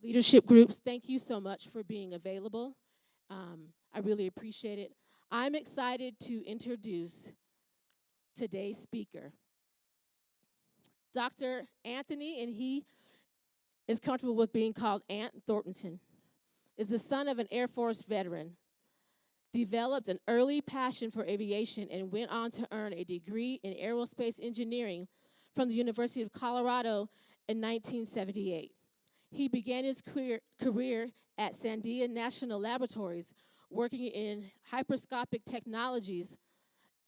leadership groups, thank you so much for being available. I really appreciate it. I'm excited to introduce today's speaker, Dr. Anthony, and he is comfortable with being called Ant Thornton, is the son of an Air Force veteran, developed an early passion for aviation, and went on to earn a degree in aerospace engineering from the University of Colorado in 1978. He began his career at Sandia National Laboratories, working in hyperscopic technologies,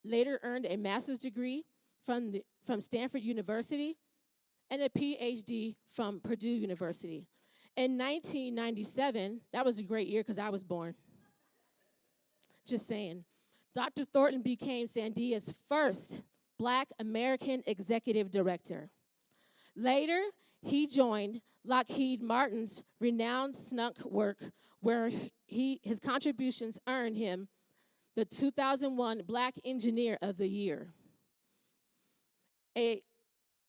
later earned a master's degree from Stanford University and a PhD from Purdue University. In 1997, that was a great year because I was born. Just saying. Dr. Thornton became Sandia's first Black American executive director. Later, he joined Lockheed Martin's renowned SNUC work, where his contributions earned him the 2001 Black Engineer of the Year, an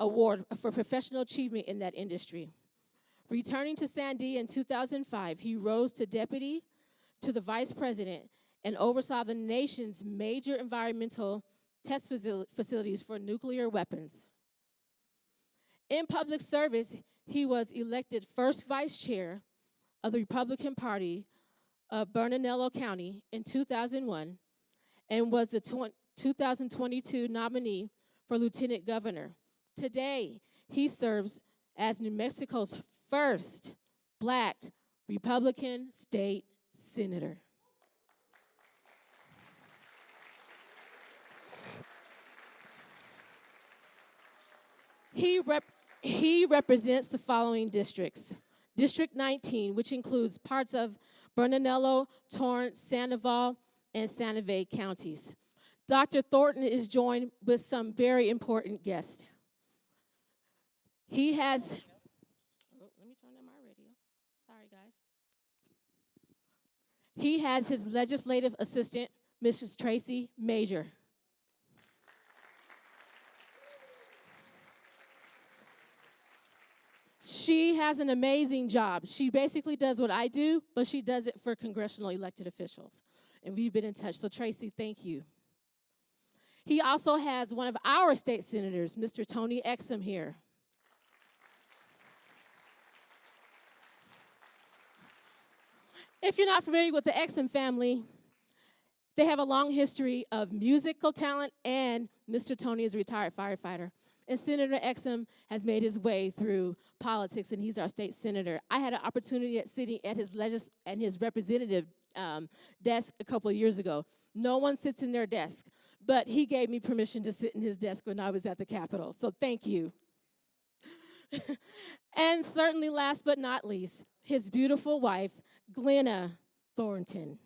award for professional achievement in that industry. Returning to Sandia in 2005, he rose to deputy to the vice president and oversaw the nation's major environmental test facilities for nuclear weapons. In public service, he was elected first vice chair of the Republican Party of Bernalillo County in 2001 and was the 2022 nominee for lieutenant governor. Today, he serves as New Mexico's first Black Republican state senator. He represents the following districts. District 19, which includes parts of Bernalillo, Torrance, Sandoval, and Santa Fe counties. Dr. Thornton is joined with some very important guests. He has, let me turn on my radio. Sorry, guys. He has his legislative assistant, Mrs. Tracy Major. She has an amazing job. She basically does what I do, but she does it for congressional elected officials. And we've been in touch. So, Tracy, thank you. He also has one of our state senators, Mr. Tony Exum, here. If you're not familiar with the Exum family, they have a long history of musical talent, and Mr. Tony is a retired firefighter. And Senator Exum has made his way through politics, and he's our state senator. I had an opportunity at sitting at his representative desk a couple of years ago. No one sits in their desk, but he gave me permission to sit in his desk when I was at the Capitol. So thank you. And certainly, last but not least, his beautiful wife, Glenna Thornton.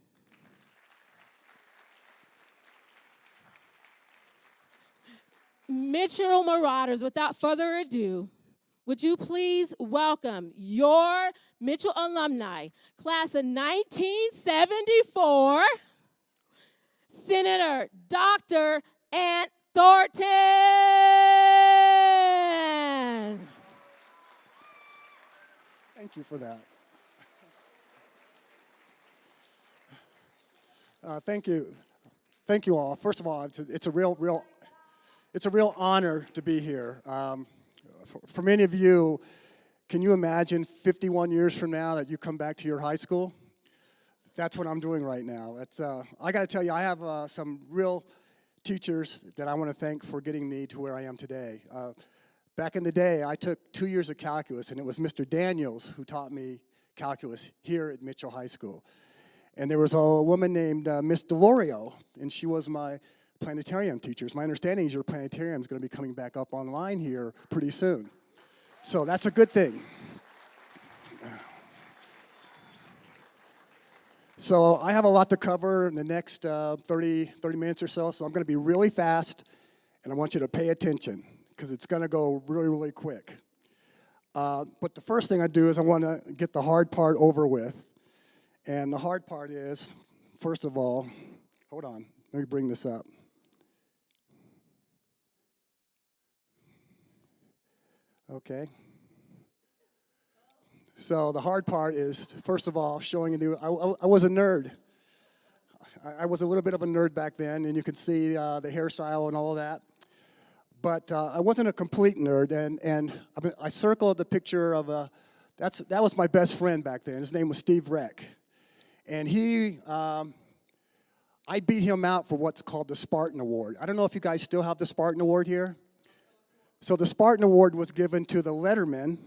Mitchell Marauders, without further ado, would you please welcome your Mitchell alumni, class of 1974, Senator Dr. Ant Thornton. Thank you for that. Thank you. Thank you all. First of all, it's a real honor to be here. For many of you, can you imagine 51 years from now that you come back to your high school? That's what I'm doing right now. I got to tell you, I have some real teachers that I want to thank for getting me to where I am today. Back in the day, I took 2 years of calculus, and it was Mr. Daniels who taught me calculus here at Mitchell High School. And there was a woman named Miss Delorio, and she was my planetarium teachers. My understanding is your planetarium is going to be coming back up online here pretty soon. So that's a good thing. So I have a lot to cover in the next 30 minutes or so I'm going to be really fast, and I want you to pay attention because it's going to go really, really quick. But the first thing I do is I want to get the hard part over with. And the hard part is, first of all, hold on, let me bring this up. Okay. So the hard part is, first of all, showing you, I was a nerd. I was a little bit of a nerd back then, and you can see the hairstyle and all of that. But I wasn't a complete nerd, and I circled the picture of that was my best friend back then. His name was Steve Reck. And I beat him out for what's called the Spartan Award. I don't know if you guys still have the Spartan Award here. So the Spartan Award was given to the letterman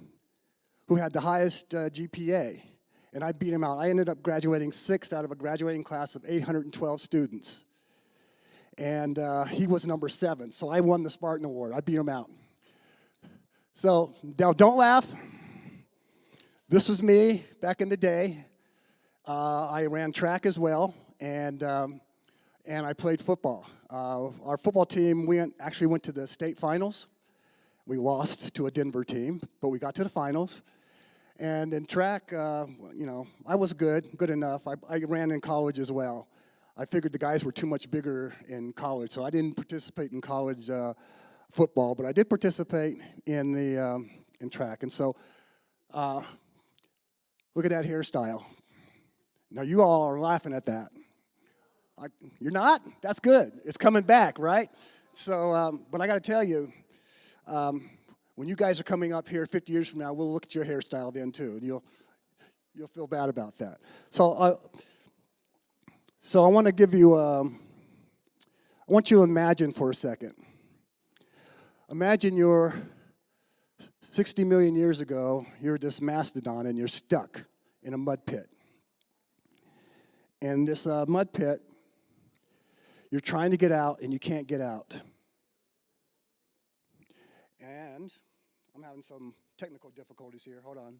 who had the highest GPA. And I beat him out. I ended up graduating 6th out of a graduating class of 812 students. And he was number 7. So I won the Spartan Award. I beat him out. So now don't laugh. This was me back in the day. I ran track as well, and I played football. Our football team actually went to the state finals. We lost to a Denver team, but we got to the finals. And in track, I was good enough. I ran in college as well. I figured the guys were too much bigger in college, so I didn't participate in college football, but I did participate in track. And so, look at that hairstyle. Now you all are laughing at that. You're not? That's good. It's coming back, right? So, but I got to tell you, when you guys are coming up here 50 years from now, we'll look at your hairstyle then too, and you'll feel bad about that. So I want to give you, I want you to imagine for a second. Imagine you're 60 million years ago, you're this mastodon and you're stuck in a mud pit. In this mud pit, you're trying to get out and you can't get out. And I'm having some technical difficulties here. Hold on.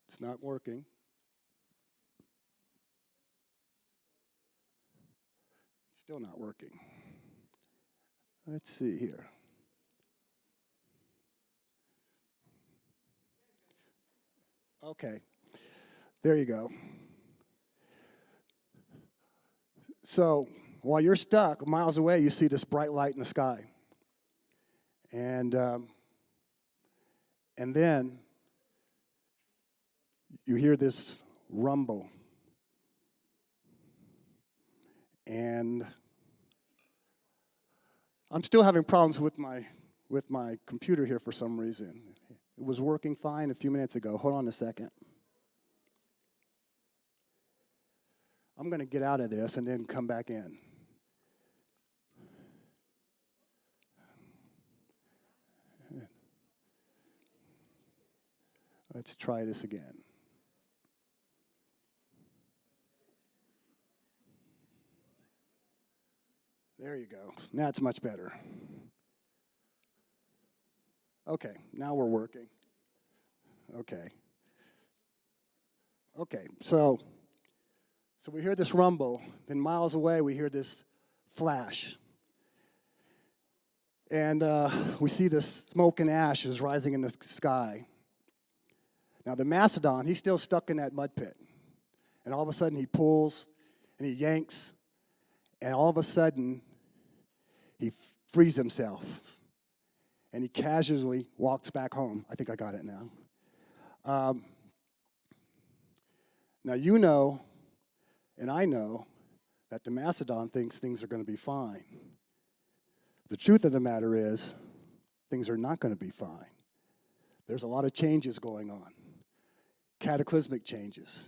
It's not working. Still not working. Let's see here. Okay. There you go. So while you're stuck miles away, you see this bright light in the sky. And then you hear this rumble. And I'm still having problems with my computer here for some reason. It was working fine a few minutes ago. Hold on a second. I'm going to get out of this and then come back in. Let's try this again. There you go. Now it's much better. Okay, now we're working. Okay, so we hear this rumble, then miles away we hear this flash. And we see this smoke and ash is rising in the sky. Now the mastodon, he's still stuck in that mud pit. And all of a sudden he pulls and he yanks, and all of a sudden he frees himself. And he casually walks back home. I think I got it now. Now you know, and I know, that the mastodon thinks things are going to be fine. The truth of the matter is, things are not going to be fine. There's a lot of changes going on, cataclysmic changes,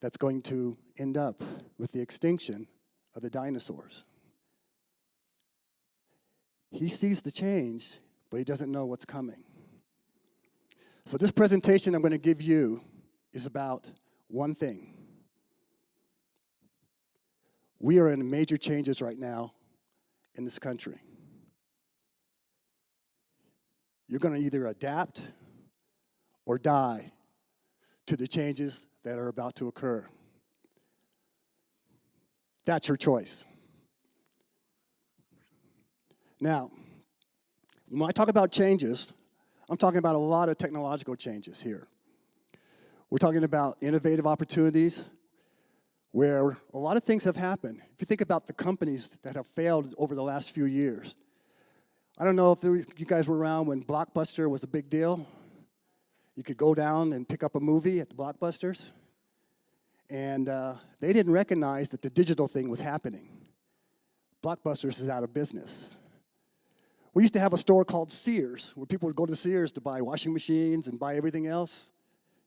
that's going to end up with the extinction of the dinosaurs. He sees the change, but he doesn't know what's coming. So this presentation I'm going to give you is about one thing. We are in major changes right now in this country. You're going to either adapt or die to the changes that are about to occur. That's your choice. Now, when I talk about changes, I'm talking about a lot of technological changes here. We're talking about innovative opportunities where a lot of things have happened. If you think about the companies that have failed over the last few years, I don't know if you guys were around when Blockbuster was a big deal. You could go down and pick up a movie at the Blockbusters, and they didn't recognize that the digital thing was happening. Blockbusters is out of business. We used to have a store called Sears, where people would go to Sears to buy washing machines and buy everything else.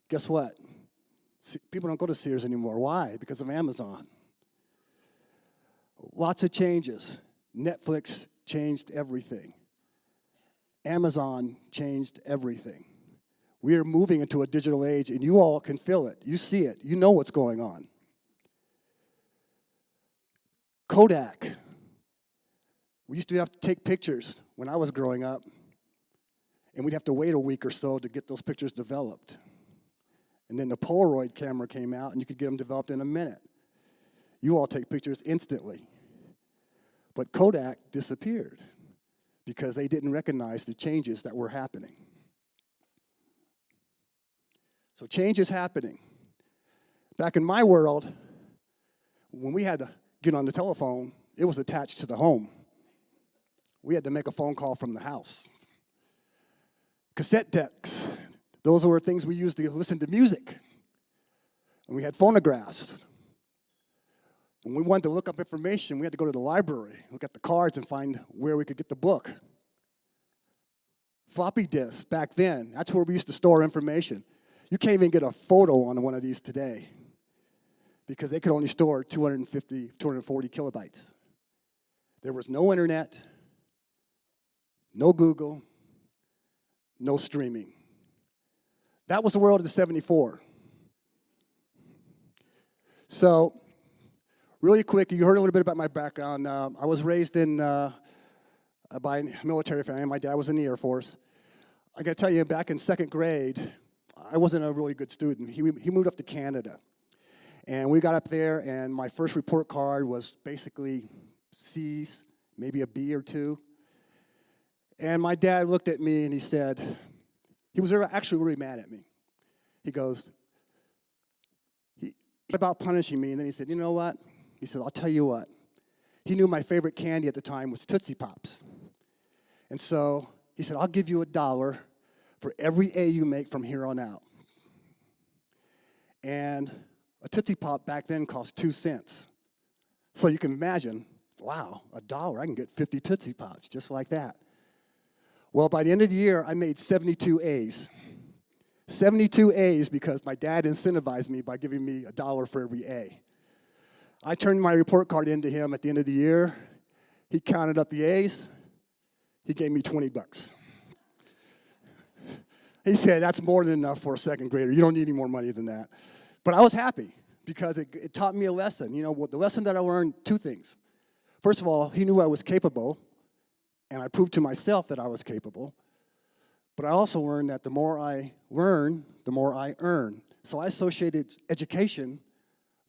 Guess what? People don't go to Sears anymore. Why? Because of Amazon. Lots of changes. Netflix changed everything. Amazon changed everything. We are moving into a digital age, and you all can feel it. You see it. You know what's going on. Kodak. We used to have to take pictures when I was growing up, and we'd have to wait a week or so to get those pictures developed. And then the Polaroid camera came out, and you could get them developed in a minute. You all take pictures instantly. But Kodak disappeared because they didn't recognize the changes that were happening. So change is happening. Back in my world, when we had to get on the telephone, it was attached to the home. We had to make a phone call from the house. Cassette decks, those were things we used to listen to music. And we had phonographs. When we wanted to look up information, we had to go to the library, look at the cards, and find where we could get the book. Floppy disks back then, that's where we used to store information. You can't even get a photo on one of these today because they could only store 250, 240 kilobytes. There was no internet, no Google, no streaming. That was the world of the 74. So, really quick, you heard a little bit about my background. I was raised by a military family. My dad was in the Air Force. I got to tell you, back in second grade, I wasn't a really good student. He moved up to Canada. And we got up there, and my first report card was basically C's, maybe a B or two. And my dad looked at me, and he said, he was actually really mad at me. He goes, about punishing me, and then he said, you know what? He said, I'll tell you what. He knew my favorite candy at the time was Tootsie Pops. And so he said, I'll give you $1 for every A you make from here on out. And a Tootsie Pop back then cost 2 cents. So you can imagine, wow, $1, I can get 50 Tootsie Pops, just like that. Well, by the end of the year, I made 72 A's. 72 A's because my dad incentivized me by giving me $1 for every A. I turned my report card in to him at the end of the year. He counted up the A's. He gave me 20 bucks. He said, that's more than enough for a second grader. You don't need any more money than that. But I was happy because it taught me a lesson. You know, the lesson that I learned, 2 things. First of all, he knew I was capable, and I proved to myself that I was capable. But I also learned that the more I learn, the more I earn. So I associated education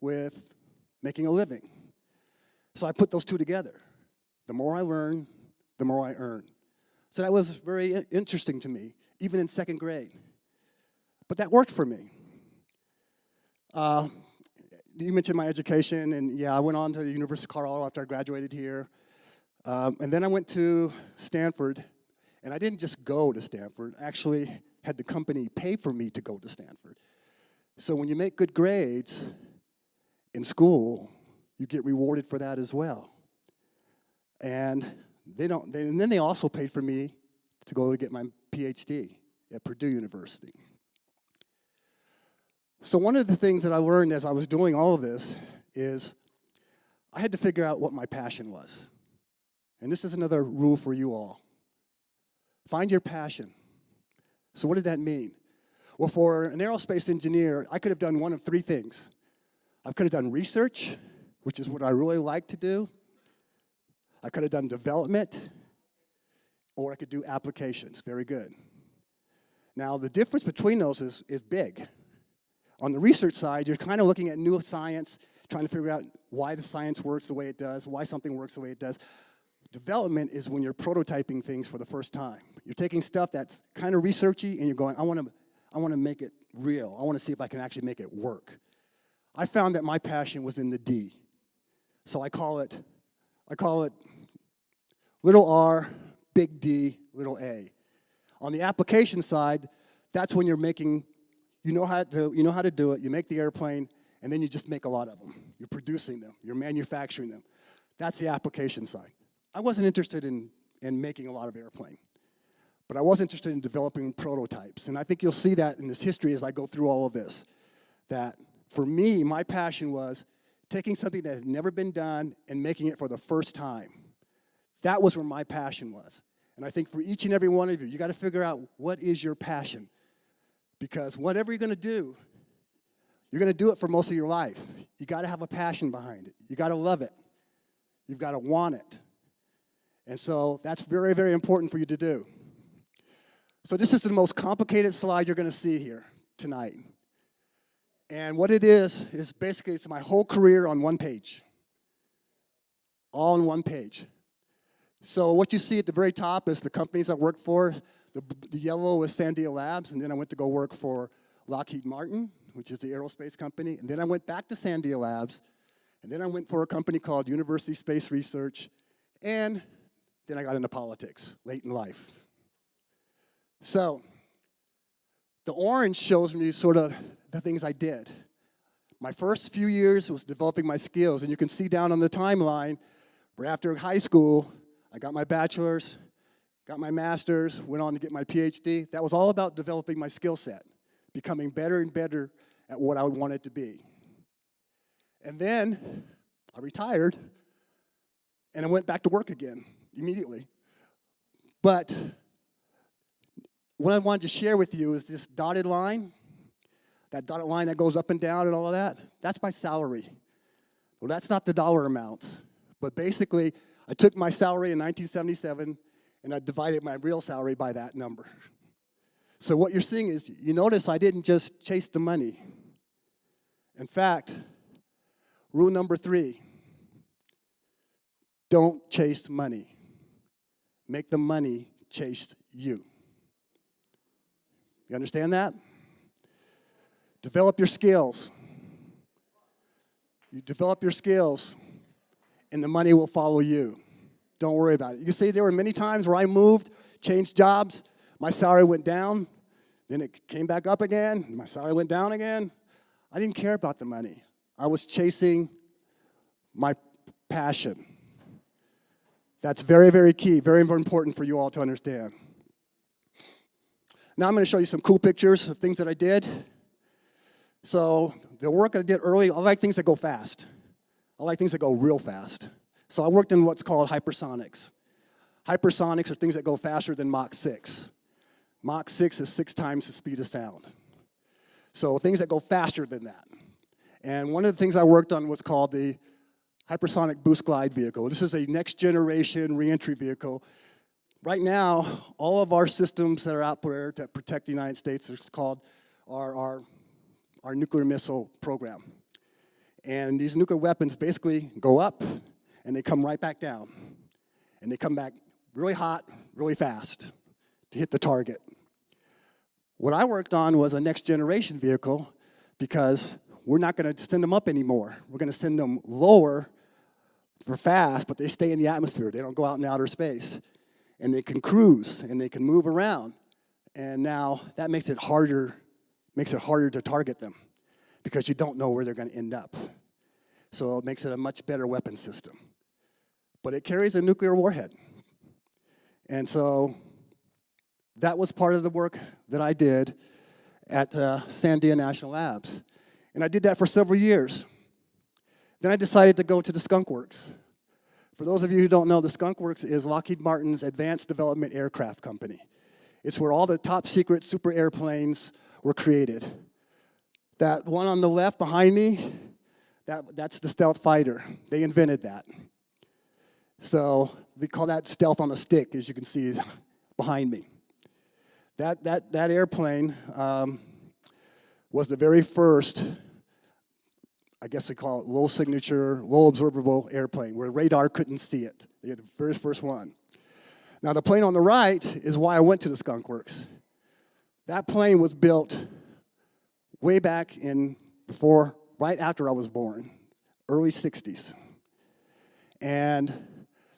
with making a living. So I put those 2 together. The more I learn, the more I earn. So that was very interesting to me, even in second grade. But that worked for me. You mentioned my education, and yeah, I went on to the University of Colorado after I graduated here. And then I went to Stanford, and I didn't just go to Stanford. I actually had the company pay for me to go to Stanford. So when you make good grades in school, you get rewarded for that as well. And then they also paid for me to go to get my PhD at Purdue University. So one of the things that I learned as I was doing all of this is I had to figure out what my passion was. And this is another rule for you all. Find your passion. So what did that mean? Well, for an aerospace engineer, I could have done one of 3 things. I could have done research, which is what I really like to do. I could have done development, or I could do applications. Very good. Now, the difference between those is big. On the research side, you're kind of looking at new science, trying to figure out why the science works the way it does, why something works the way it does. Development is when you're prototyping things for the first time. You're taking stuff that's kind of researchy, and you're going, I want to make it real. I want to see if I can actually make it work. I found that my passion was in the D. So I call it little r, big D, little a. On the application side, that's when you're making, you know how to do it, you make the airplane, and then you just make a lot of them. You're producing them, you're manufacturing them. That's the application side. I wasn't interested in making a lot of airplane, but I was interested in developing prototypes. And I think you'll see that in this history as I go through all of this, that for me, my passion was taking something that had never been done and making it for the first time. That was where my passion was. And I think for each and every one of you, you got to figure out what is your passion. Because whatever you're going to do, you're going to do it for most of your life. You got to have a passion behind it. You got to love it. You've got to want it. And so that's very, very important for you to do. So this is the most complicated slide you're going to see here tonight. And what it is basically it's my whole career on one page. All on one page. So what you see at the very top is the companies I worked for. The yellow is Sandia Labs, and then I went to go work for Lockheed Martin, which is the aerospace company. And then I went back to Sandia Labs, and then I went for a company called University Space Research, and then I got into politics late in life. So the orange shows me sort of the things I did. My first few years was developing my skills, and you can see down on the timeline, right after high school, I got my bachelor's, got my master's, went on to get my PhD. That was all about developing my skill set, becoming better and better at what I wanted to be. And then I retired, and I went back to work again immediately. But what I wanted to share with you is this dotted line. That dotted line that goes up and down and all of that, that's my salary. Well, that's not the dollar amount. But basically, I took my salary in 1977, and I divided my real salary by that number. So what you're seeing is, you notice I didn't just chase the money. In fact, rule number 3, don't chase money. Make the money chase you. You understand that? Develop your skills. You develop your skills, and the money will follow you. Don't worry about it. You see, there were many times where I moved, changed jobs, my salary went down, then it came back up again, my salary went down again. I didn't care about the money. I was chasing my passion. That's very, very key, very, very important for you all to understand. Now I'm going to show you some cool pictures of things that I did. So the work I did early, I like things that go fast. I like things that go real fast. So I worked in what's called hypersonics. Hypersonics are things that go faster than Mach 6. Mach 6 is 6 times the speed of sound. So things that go faster than that. And one of the things I worked on was called the Hypersonic Boost Glide Vehicle. This is a next generation reentry vehicle. Right now, all of our systems that are out there to protect the United States are called our nuclear missile program. And these nuclear weapons basically go up, and they come right back down. And they come back really hot, really fast to hit the target. What I worked on was a next generation vehicle because we're not going to send them up anymore. We're going to send them lower for fast, but they stay in the atmosphere. They don't go out in outer space. And they can cruise, and they can move around. And now that makes it harder to target them because you don't know where they're going to end up. So it makes it a much better weapon system. But it carries a nuclear warhead. And so that was part of the work that I did at Sandia National Labs. And I did that for several years. Then I decided to go to the Skunk Works. For those of you who don't know, the Skunk Works is Lockheed Martin's Advanced Development Aircraft Company. It's where all the top secret super airplanes were created. That one on the left behind me, that's the stealth fighter. They invented that. So we call that stealth on a stick, as you can see behind me. That airplane was the very first, I guess we call it low signature, low observable airplane, where radar couldn't see it. They're the very first one. Now the plane on the right is why I went to the Skunk Works. That plane was built way back right after I was born, early 60s. And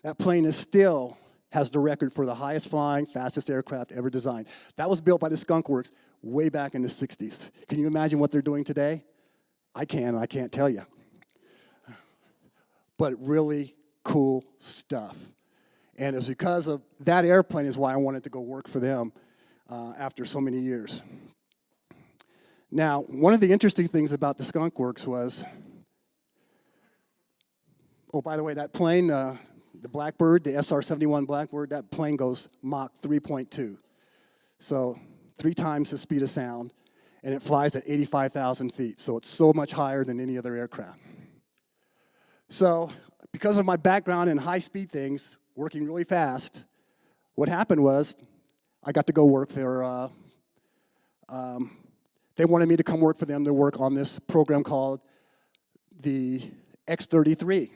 that plane still has the record for the highest flying, fastest aircraft ever designed. That was built by the Skunk Works way back in the 60s. Can you imagine what they're doing today? I can't tell you. But really cool stuff. And it's because of that airplane is why I wanted to go work for them after so many years. Now, one of the interesting things about the Skunk Works was, oh, by the way, that plane, the Blackbird, the SR-71 Blackbird, that plane goes Mach 3.2. So 3 times the speed of sound, and it flies at 85,000 feet. So it's so much higher than any other aircraft. So because of my background in high-speed things, working really fast, what happened was I got to go work for, they wanted me to come work for them to work on this program called the X-33.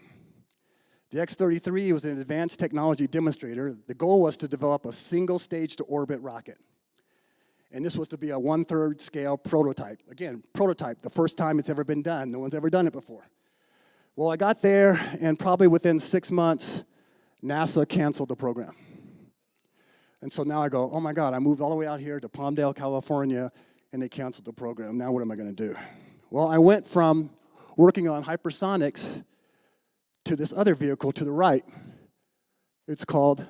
The X-33 was an advanced technology demonstrator. The goal was to develop a single stage-to-orbit rocket. And this was to be a 1/3 scale prototype. Again, prototype, the first time it's ever been done. No one's ever done it before. Well, I got there, and probably within 6 months, NASA canceled the program. And so now I go, oh my God, I moved all the way out here to Palmdale, California, and they canceled the program. Now what am I going to do? Well, I went from working on hypersonics to this other vehicle to the right. It's called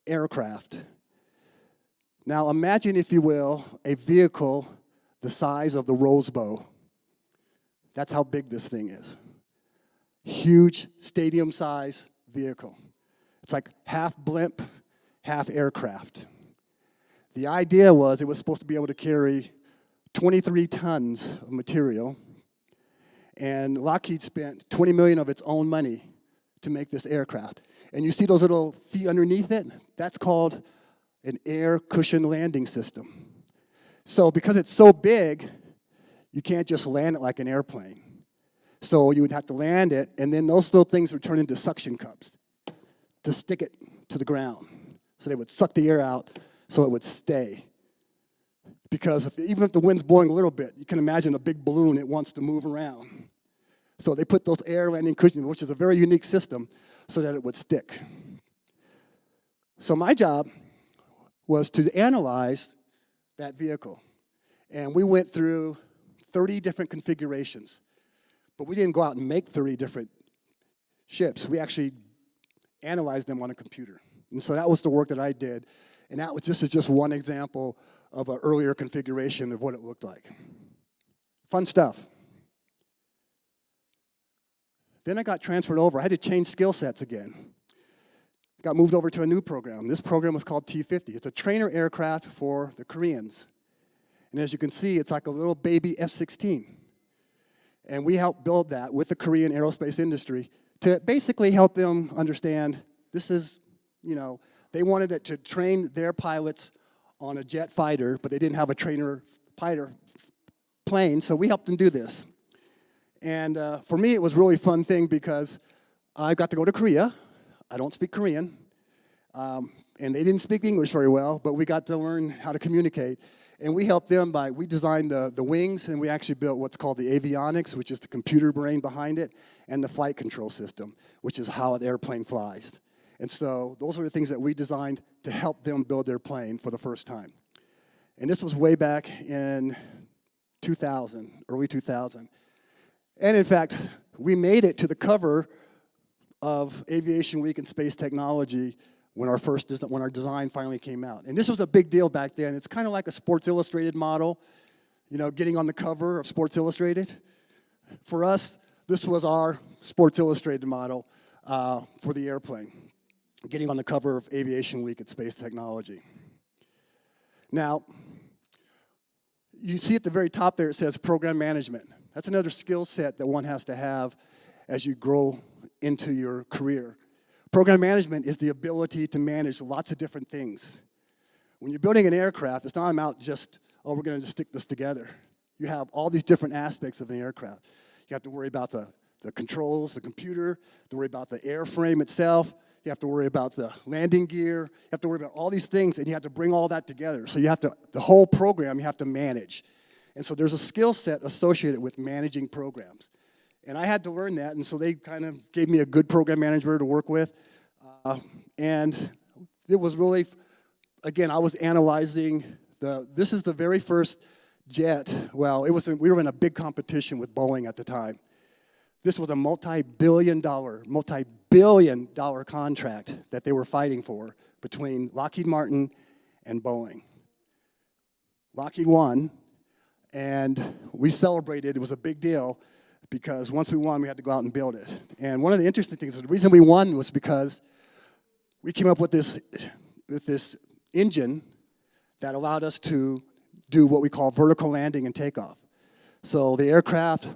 aircraft. Now imagine, if you will, a vehicle the size of the Rosebow. That's how big this thing is. Huge stadium-size vehicle. It's like half blimp, half aircraft. The idea was it was supposed to be able to carry 23 tons of material, and Lockheed spent $20 million of its own money to make this aircraft. And you see those little feet underneath it? That's called an air cushion landing system. So because it's so big, you can't just land it like an airplane. So you would have to land it, and then those little things would turn into suction cups to stick it to the ground. So they would suck the air out so it would stay. Because even if the wind's blowing a little bit, you can imagine a big balloon, it wants to move around. So they put those air landing cushions, which is a very unique system, so that it would stick. So my job was to analyze that vehicle. And we went through 30 different configurations. But we didn't go out and make 30 different ships. We actually analyzed them on a computer. And so that was the work that I did. And this is just one example of an earlier configuration of what it looked like. Fun stuff. Then I got transferred over. I had to change skill sets again. Got moved over to a new program. This program was called T-50. It's a trainer aircraft for the Koreans. And as you can see, it's like a little baby F-16. And we helped build that with the Korean aerospace industry to basically help them understand this is, they wanted it to train their pilots on a jet fighter, but they didn't have a trainer fighter plane, so we helped them do this. And for me, it was a really fun thing because I got to go to Korea. I don't speak Korean, and they didn't speak English very well, but we got to learn how to communicate. And we helped them we designed the wings, and we actually built what's called the avionics, which is the computer brain behind it, and the flight control system, which is how the airplane flies. And so those are the things that we designed to help them build their plane for the first time. And this was way back in 2000, early 2000. And in fact, we made it to the cover of Aviation Week and Space Technology when our design finally came out. And this was a big deal back then. It's kind of like a Sports Illustrated model, getting on the cover of Sports Illustrated. For us, this was our Sports Illustrated model for the airplane, getting on the cover of Aviation Week and Space Technology. Now, you see at the very top there, it says program management. That's another skill set that one has to have as you grow into your career. Program management is the ability to manage lots of different things. When you're building an aircraft, it's not about just, oh, we're going to just stick this together. You have all these different aspects of an aircraft. You have to worry about the controls, the computer, you have to worry about the airframe itself, you have to worry about the landing gear, you have to worry about all these things, and you have to bring all that together. So the whole program you have to manage. And so there's a skill set associated with managing programs. And I had to learn that, and so they kind of gave me a good program manager to work with. And it was really, again, I was analyzing This is the very first jet. Well, we were in a big competition with Boeing at the time. This was a multi-billion dollar contract that they were fighting for between Lockheed Martin and Boeing. Lockheed won, and we celebrated. It was a big deal because once we won, we had to go out and build it. And one of the interesting things is the reason we won was because we came up with this engine that allowed us to do what we call vertical landing and takeoff. So the aircraft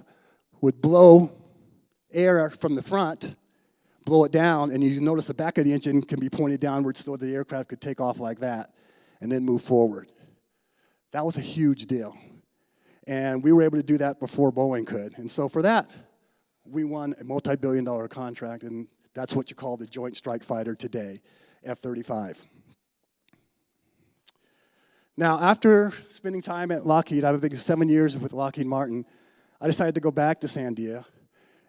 would blow air from the front, blow it down, and you notice the back of the engine can be pointed downwards so the aircraft could take off like that and then move forward. That was a huge deal. And we were able to do that before Boeing could. And so for that, we won a multi-billion-dollar contract, and that's what you call the Joint Strike Fighter today, F-35. Now, after spending time at Lockheed, I think 7 years with Lockheed Martin, I decided to go back to Sandia,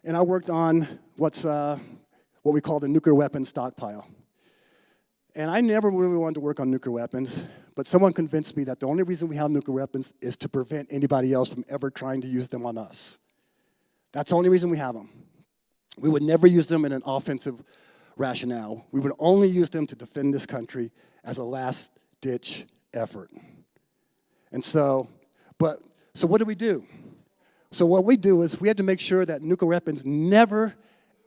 and I worked on what we call the nuclear weapons stockpile. And I never really wanted to work on nuclear weapons, but someone convinced me that the only reason we have nuclear weapons is to prevent anybody else from ever trying to use them on us. That's the only reason we have them. We would never use them in an offensive rationale. We would only use them to defend this country as a last-ditch effort. And so what do we do? So what we do is we had to make sure that nuclear weapons never,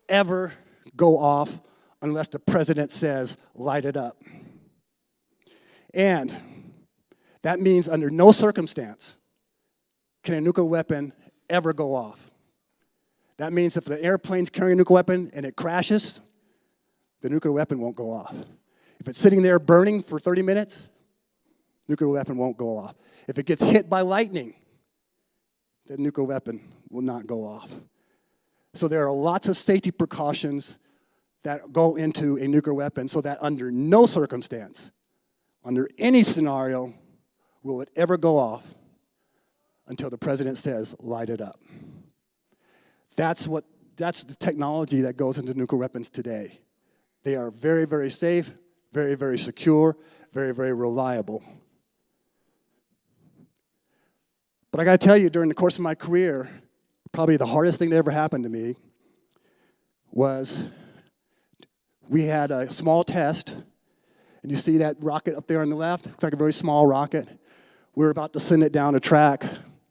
ever go off unless the president says, light it up. And that means under no circumstance can a nuclear weapon ever go off. That means if the airplane's carrying a nuclear weapon and it crashes, the nuclear weapon won't go off. If it's sitting there burning for 30 minutes, nuclear weapon won't go off. If it gets hit by lightning, the nuclear weapon will not go off. So there are lots of safety precautions that go into a nuclear weapon so that under no circumstance, under any scenario, will it ever go off until the president says, light it up. That's the technology that goes into nuclear weapons today. They are very, very safe, very, very secure, very, very reliable. But I gotta tell you, during the course of my career, probably the hardest thing that ever happened to me was we had a small test, and you see that rocket up there on the left? It's like a very small rocket. We were about to send it down a track,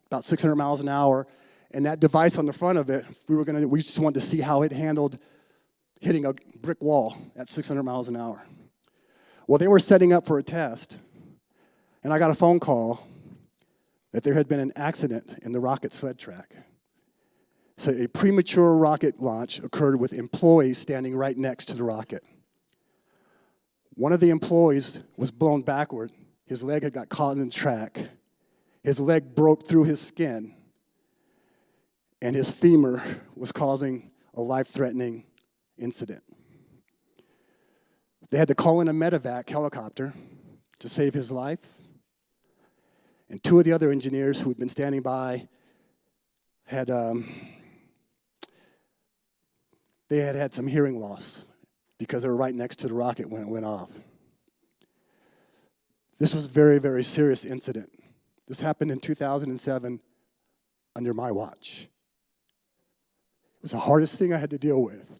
about 600 miles an hour, and that device on the front of it, we just wanted to see how it handled hitting a brick wall at 600 miles an hour. Well, they were setting up for a test, and I got a phone call that there had been an accident in the rocket sled track. So a premature rocket launch occurred with employees standing right next to the rocket. One of the employees was blown backward. His leg had got caught in the track. His leg broke through his skin, and his femur was causing a life-threatening incident. They had to call in a medevac helicopter to save his life. And two of the other engineers who had been standing by had some hearing loss because they were right next to the rocket when it went off. This was a very, very serious incident. This happened in 2007 under my watch. It was the hardest thing I had to deal with.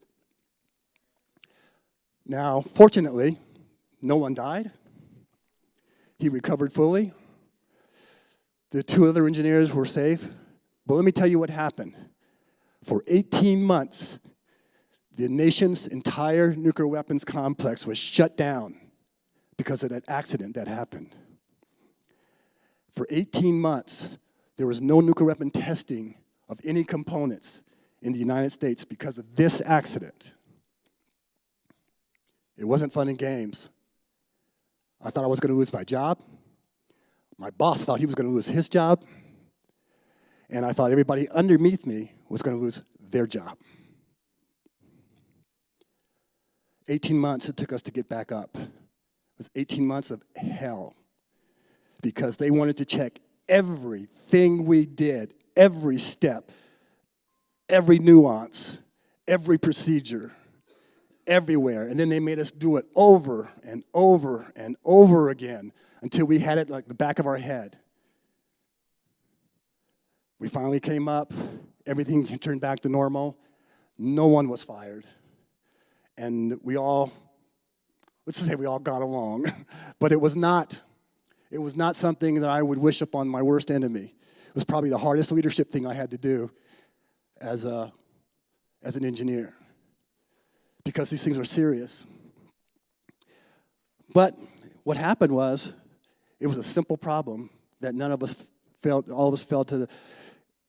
Now, fortunately, no one died. He recovered fully. The two other engineers were safe. But let me tell you what happened. For 18 months, the nation's entire nuclear weapons complex was shut down because of that accident that happened. For 18 months, there was no nuclear weapon testing of any components in the United States because of this accident. It wasn't fun and games. I thought I was going to lose my job. My boss thought he was going to lose his job. And I thought everybody underneath me was going to lose their job. 18 months it took us to get back up. It was 18 months of hell because they wanted to check everything we did, every step, every nuance, every procedure, everywhere. And then they made us do it over and over and over again until we had it like the back of our head. We finally came up, everything turned back to normal. No one was fired. And let's say we all got along. But it was not something that I would wish upon my worst enemy. It was probably the hardest leadership thing I had to do as an engineer, because these things are serious. But what happened was, it was a simple problem that all of us felt to.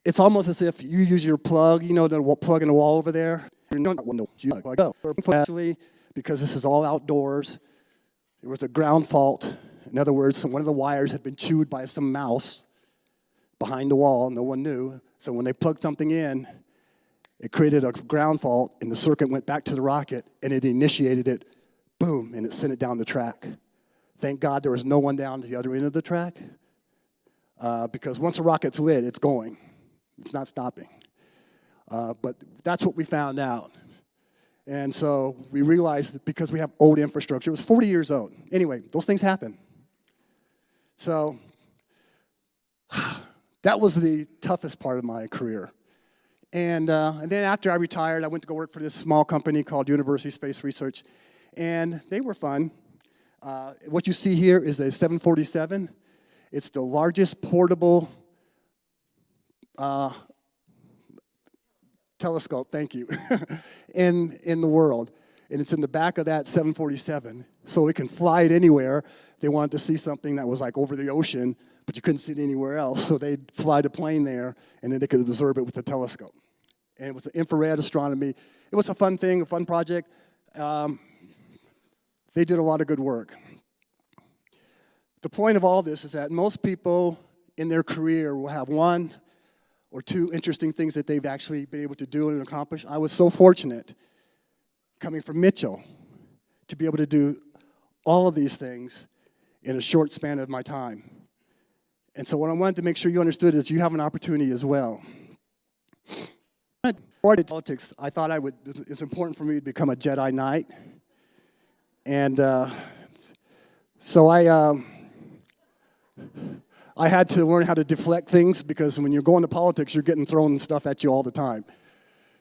It's almost as if you use your plug, the plug in the wall over there. You're not going to plug up. Actually, because this is all outdoors, there was a ground fault. In other words, one of the wires had been chewed by some mouse behind the wall. No one knew. So when they plugged something in, it created a ground fault, and the circuit went back to the rocket, and it initiated it, boom, and it sent it down the track. Thank God there was no one down to the other end of the track, because once a rocket's lit, it's going. It's not stopping. But that's what we found out. And so we realized that because we have old infrastructure, it was 40 years old. Anyway, those things happen. So that was the toughest part of my career. And then after I retired, I went to go work for this small company called University Space Research. And they were fun. What you see here is a 747. It's the largest portable telescope, thank you, in the world. And it's in the back of that 747. So we can fly it anywhere. They wanted to see something that was like over the ocean, but you couldn't see it anywhere else. So they'd fly the plane there, and then they could observe it with the telescope. And it was infrared astronomy. It was a fun thing, a fun project. They did a lot of good work. The point of all this is that most people in their career will have one or two interesting things that they've actually been able to do and accomplish. I was so fortunate, coming from Mitchell, to be able to do all of these things in a short span of my time. And so what I wanted to make sure you understood is you have an opportunity as well. Politics, I thought it's important for me to become a Jedi Knight. And so I had to learn how to deflect things, because when you're going to politics, you're getting thrown stuff at you all the time.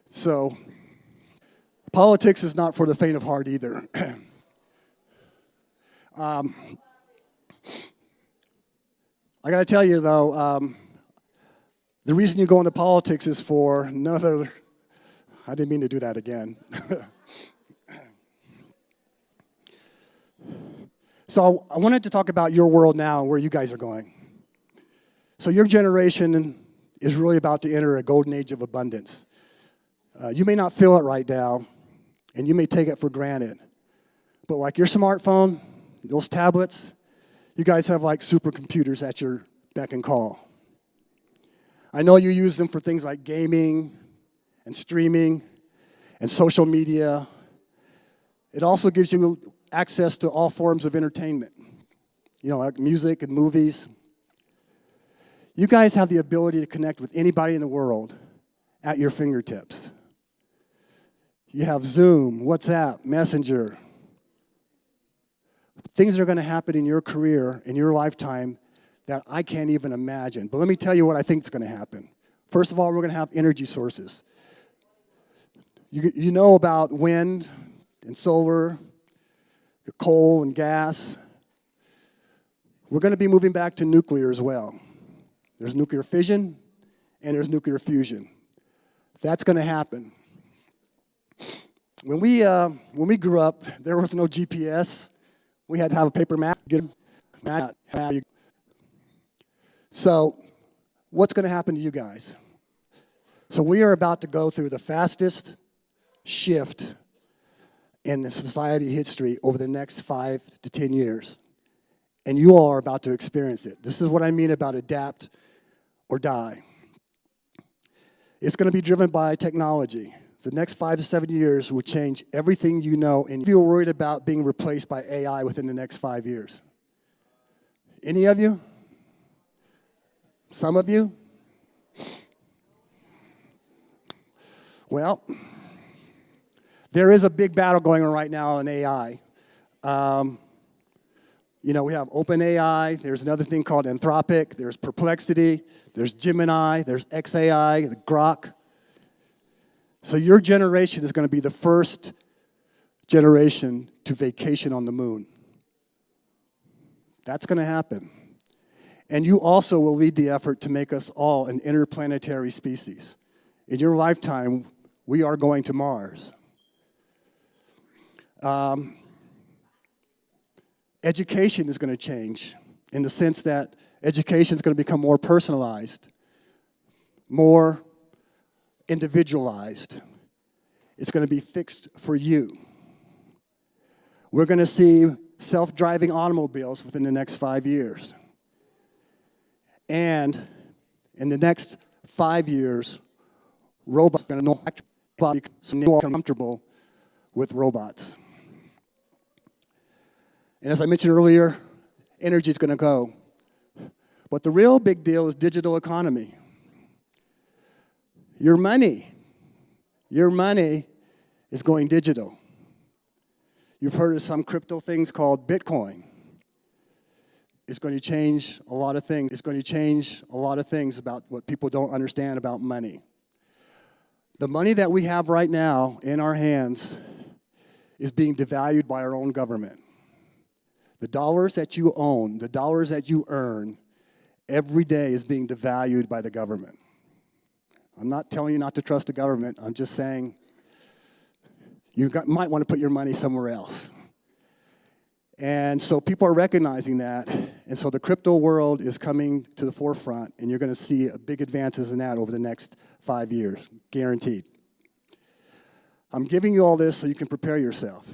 So politics is not for the faint of heart either. I got to tell you, though, the reason you go into politics is for another. I didn't mean to do that again. So I wanted to talk about your world now, where you guys are going. So your generation is really about to enter a golden age of abundance. You may not feel it right now, and you may take it for granted. But like your smartphone, those tablets, you guys have like supercomputers at your beck and call. I know you use them for things like gaming and streaming and social media. It also gives you access to all forms of entertainment, like music and movies. You guys have the ability to connect with anybody in the world at your fingertips. You have Zoom, WhatsApp, Messenger. Things are going to happen in your career, in your lifetime, that I can't even imagine. But let me tell you what I think is going to happen. First of all, we're going to have energy sources. You know about wind and solar, coal and gas. We're going to be moving back to nuclear as well. There's nuclear fission and there's nuclear fusion. That's going to happen. When we grew up, there was no GPS. We had to have a paper map. So what's going to happen to you guys? So we are about to go through the fastest shift in the society history over the next 5 to 10 years. And you all are about to experience it. This is what I mean about adapt or die. It's going to be driven by technology. The next 5 to 7 years will change everything you know, and you're worried about being replaced by AI within the next 5 years. Any of you? Some of you? Well, there is a big battle going on right now in AI. You know, we have OpenAI, there's another thing called Anthropic, there's Perplexity, there's Gemini, there's XAI, the Grok. So your generation is going to be the first generation to vacation on the moon. That's going to happen. And you also will lead the effort to make us all an interplanetary species. In your lifetime, we are going to Mars. Education is going to change in the sense that education is going to become more personalized, more individualized. It's going to be fixed for you. We're going to see self-driving automobiles within the next 5 years. And in the next 5 years, robots are going to know comfortable with robots. And as I mentioned earlier, energy is going to go. But the real big deal is digital economy. Your money is going digital. You've heard of some crypto things called Bitcoin. It's going to change a lot of things. It's going to change a lot of things about what people don't understand about money. The money that we have right now in our hands is being devalued by our own government. The dollars that you own, the dollars that you earn, every day is being devalued by the government. I'm not telling you not to trust the government. I'm just saying you might want to put your money somewhere else. And so people are recognizing that. And so the crypto world is coming to the forefront, and you're going to see big advances in that over the next 5 years, guaranteed. I'm giving you all this so you can prepare yourself.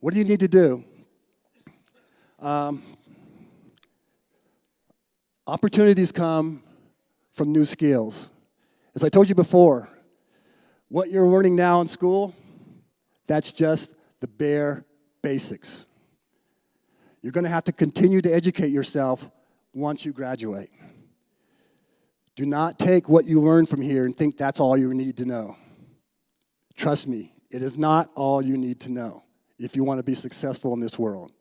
What do you need to do? Opportunities come from new skills. As I told you before, what you're learning now in school, that's just the bare basics. You're going to have to continue to educate yourself once you graduate. Do not take what you learn from here and think that's all you need to know. Trust me, it is not all you need to know if you want to be successful in this world.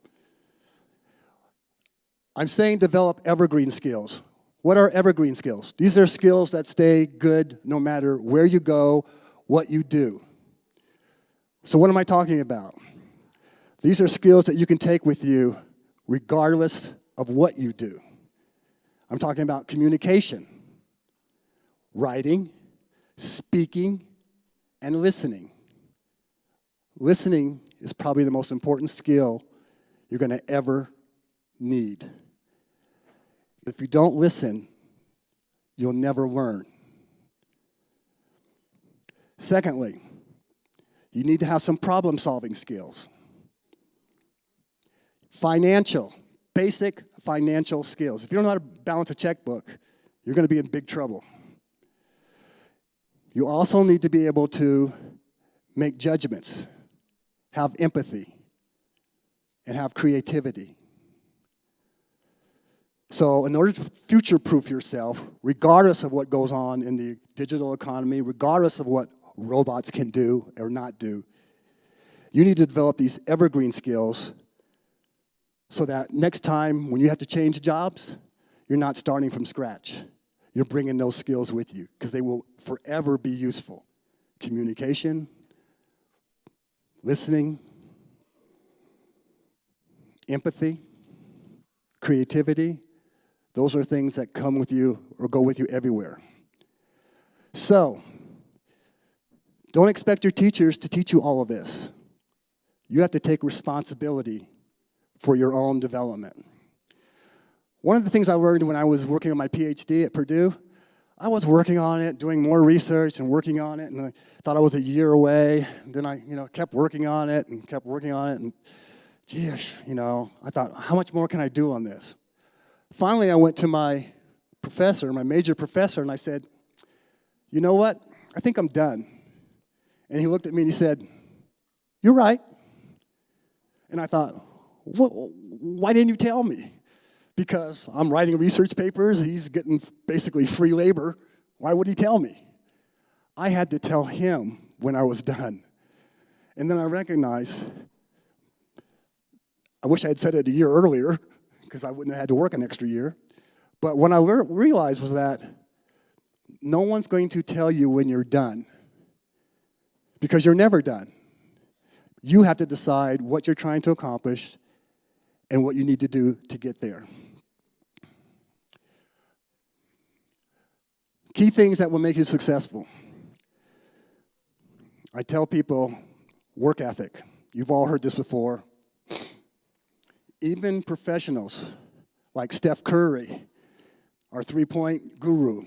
I'm saying develop evergreen skills. What are evergreen skills? These are skills that stay good no matter where you go, what you do. So what am I talking about? These are skills that you can take with you regardless of what you do. I'm talking about communication, writing, speaking, and listening. Listening is probably the most important skill you're going to ever need. If you don't listen, you'll never learn. Secondly, you need to have some problem-solving skills. Basic financial skills. If you don't know how to balance a checkbook, you're going to be in big trouble. You also need to be able to make judgments, have empathy, and have creativity. So in order to future-proof yourself, regardless of what goes on in the digital economy, regardless of what robots can do or not do, you need to develop these evergreen skills so that next time when you have to change jobs, you're not starting from scratch. You're bringing those skills with you because they will forever be useful. Communication, listening, empathy, creativity. Those are things that come with you or go with you everywhere. So, don't expect your teachers to teach you all of this. You have to take responsibility for your own development. One of the things I learned when I was working on my PhD at Purdue, I was working on it, doing more research and working on it, and I thought I was a year away. And then I, kept working on it, and geez, I thought, how much more can I do on this? Finally, I went to my professor, my major professor, and I said, you know what? I think I'm done. And he looked at me and he said, you're right. And I thought, why didn't you tell me? Because I'm writing research papers, he's getting basically free labor. Why would he tell me? I had to tell him when I was done. And then I recognized I wish I had said it a year earlier, because I wouldn't have had to work an extra year. But what I realized was that no one's going to tell you when you're done, because you're never done. You have to decide what you're trying to accomplish and what you need to do to get there. Key things that will make you successful. I tell people, work ethic. You've all heard this before. Even professionals like Steph Curry, our three-point guru,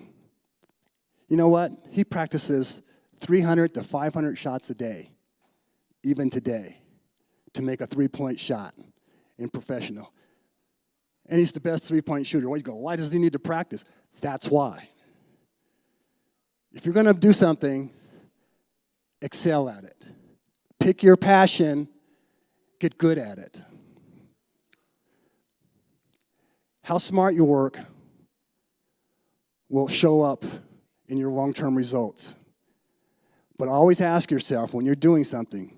you know what? He practices 300 to 500 shots a day, even today, to make a three-point shot in professional. And he's the best three-point shooter. Well, you go, why does he need to practice? That's why. If you're going to do something, excel at it. Pick your passion, get good at it. How smart you work will show up in your long-term results. But always ask yourself, when you're doing something,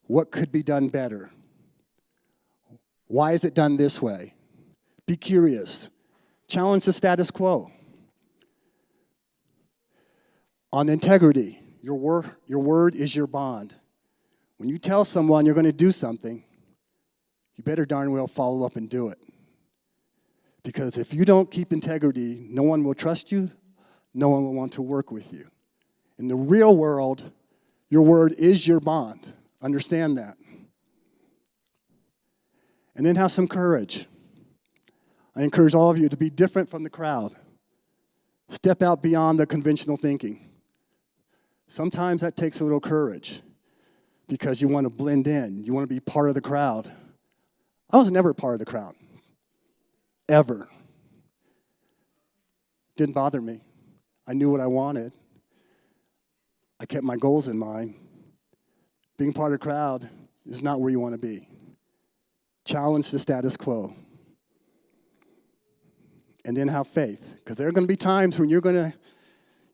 what could be done better? Why is it done this way? Be curious. Challenge the status quo. On integrity, your word is your bond. When you tell someone you're going to do something, you better darn well follow up and do it. Because if you don't keep integrity, no one will trust you, no one will want to work with you. In the real world, your word is your bond. Understand that. And then have some courage. I encourage all of you to be different from the crowd. Step out beyond the conventional thinking. Sometimes that takes a little courage because you want to blend in. You want to be part of the crowd. I was never part of the crowd, ever. Didn't bother me. I knew what I wanted. I kept my goals in mind. Being part of the crowd is not where you want to be. Challenge the status quo. And then have faith, because there are going to be times when you're going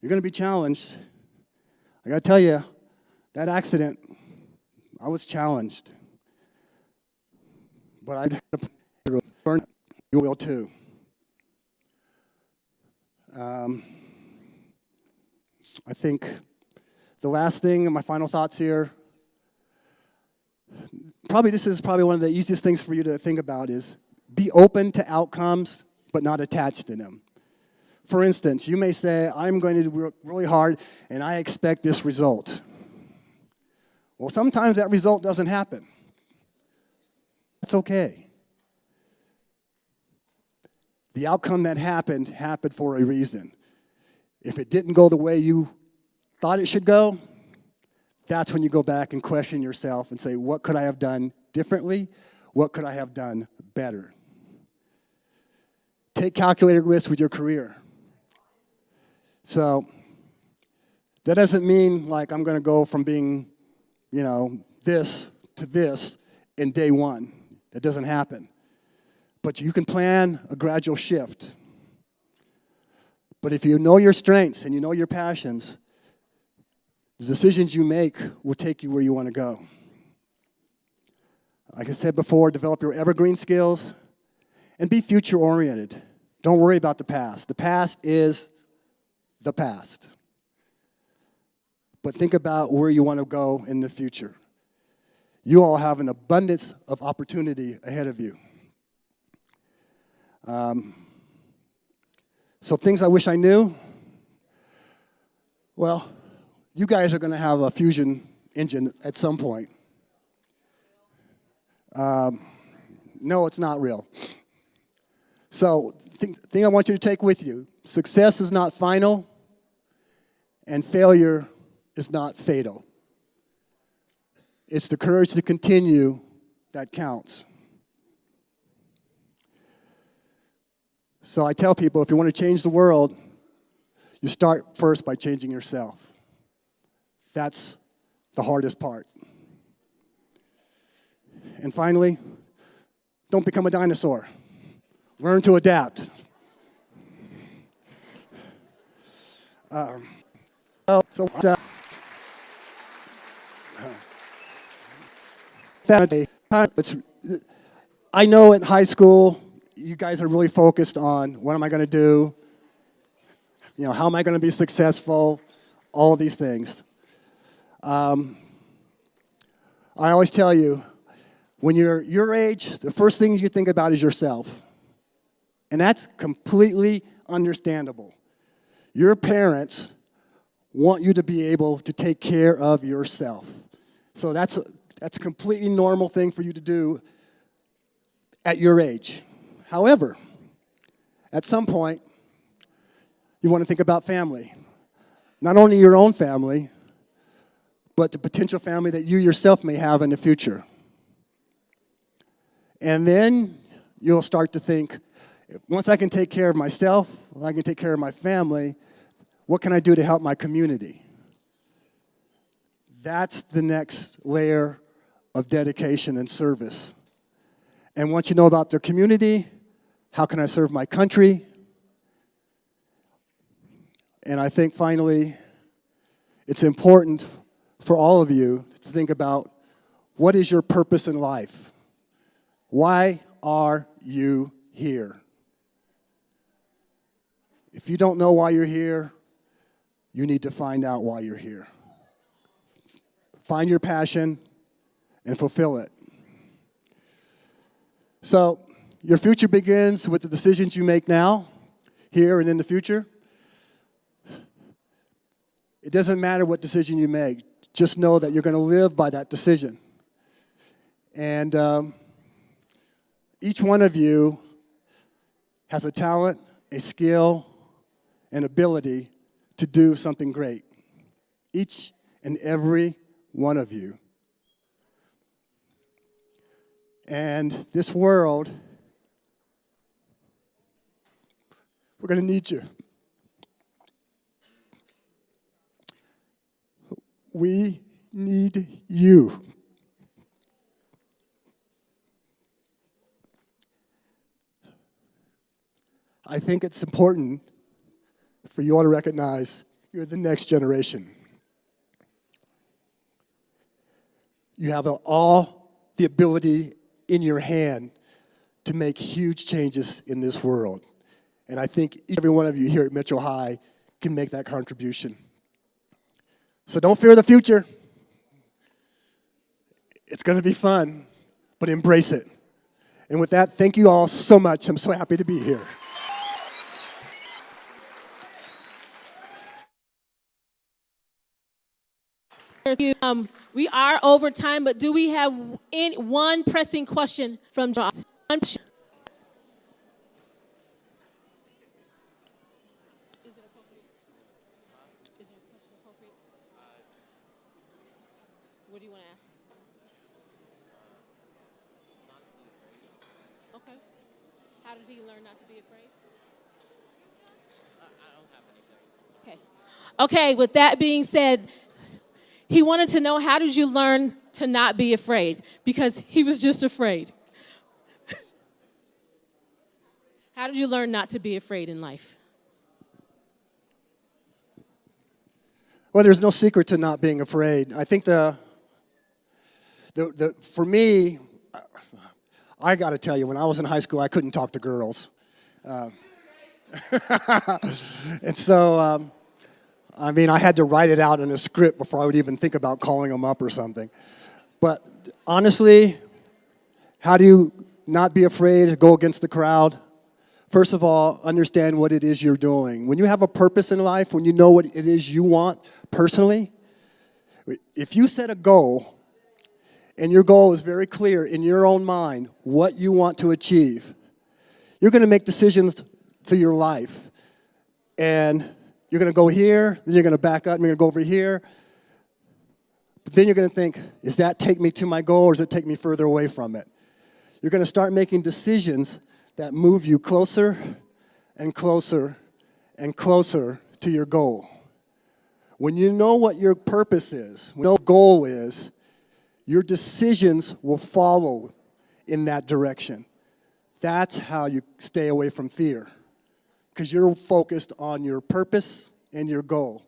to be challenged. I got to tell you, that accident, I was challenged. But I had to burn it. You will too. I think the last thing, and my final thoughts here, this is probably one of the easiest things for you to think about is be open to outcomes, but not attached to them. For instance, you may say, I'm going to work really hard, and I expect this result. Well, sometimes that result doesn't happen. That's okay. The outcome that happened for a reason. If it didn't go the way you thought it should go, that's when you go back and question yourself and say, what could I have done differently? What could I have done better? Take calculated risks with your career. So that doesn't mean like I'm going to go from being, this to this in day one. That doesn't happen. But you can plan a gradual shift. But if you know your strengths and you know your passions, the decisions you make will take you where you want to go. Like I said before, develop your evergreen skills and be future-oriented. Don't worry about the past. The past is the past. But think about where you want to go in the future. You all have an abundance of opportunity ahead of you. So things I wish I knew, well, you guys are going to have a fusion engine at some point. No, it's not real. So thing I want you to take with you, success is not final, and failure is not fatal. It's the courage to continue that counts. So I tell people, if you want to change the world, you start first by changing yourself. That's the hardest part. And finally, don't become a dinosaur. Learn to adapt. I know in high school, you guys are really focused on what am I going to do? You know, how am I going to be successful? All of these things. I always tell you, when you're your age, the first things you think about is yourself. And that's completely understandable. Your parents want you to be able to take care of yourself. So that's a completely normal thing for you to do at your age. However, at some point, you want to think about family. Not only your own family, but the potential family that you yourself may have in the future. And then you'll start to think, once I can take care of myself, I can take care of my family, what can I do to help my community? That's the next layer of dedication and service. And once you know about their community, how can I serve my country? And I think finally, it's important for all of you to think about what is your purpose in life? Why are you here? If you don't know why you're here, you need to find out why you're here. Find your passion and fulfill it. So, your future begins with the decisions you make now, here and in the future. It doesn't matter what decision you make. Just know that you're going to live by that decision. And each one of you has a talent, a skill, an ability to do something great. Each and every one of you. And this world, we're going to need you. We need you. I think it's important for you all to recognize you're the next generation. You have all the ability in your hand to make huge changes in this world. And I think every one of you here at Mitchell High can make that contribution. So don't fear the future. It's going to be fun, but embrace it. And with that, thank you all so much. I'm so happy to be here. We are over time, but do we have one pressing question from John? What do you want to ask? Okay. How did he learn not to be afraid? I don't have anything. Okay. Okay, with that being said, he wanted to know, how did you learn to not be afraid? Because he was just afraid. How did you learn not to be afraid in life? Well, there's no secret to not being afraid. I think for me, I got to tell you, when I was in high school, I couldn't talk to girls. And so, I mean, I had to write it out in a script before I would even think about calling them up or something. But honestly, how do you not be afraid to go against the crowd? First of all, understand what it is you're doing. When you have a purpose in life, when you know what it is you want personally, if you set a goal, and your goal is very clear in your own mind, what you want to achieve, you're going to make decisions through your life. And you're going to go here, then you're going to back up, and you're going to go over here. But then you're going to think, does that take me to my goal, or does it take me further away from it? You're going to start making decisions that move you closer and closer and closer to your goal. When you know what your purpose is, when you know what your goal is, your decisions will follow in that direction. That's how you stay away from fear, because you're focused on your purpose and your goal.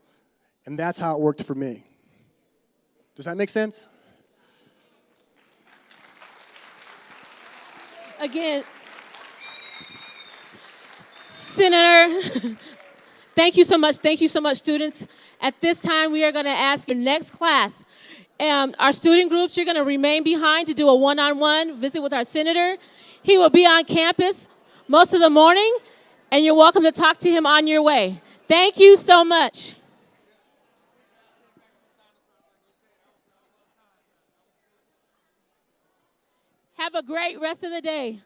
And that's how it worked for me. Does that make sense? Again, Senator, thank you so much. Thank you so much, students. At this time, we are going to ask your next class. Our student groups, you're going to remain behind to do a one-on-one visit with our senator. He will be on campus most of the morning, and you're welcome to talk to him on your way. Thank you so much. Have a great rest of the day.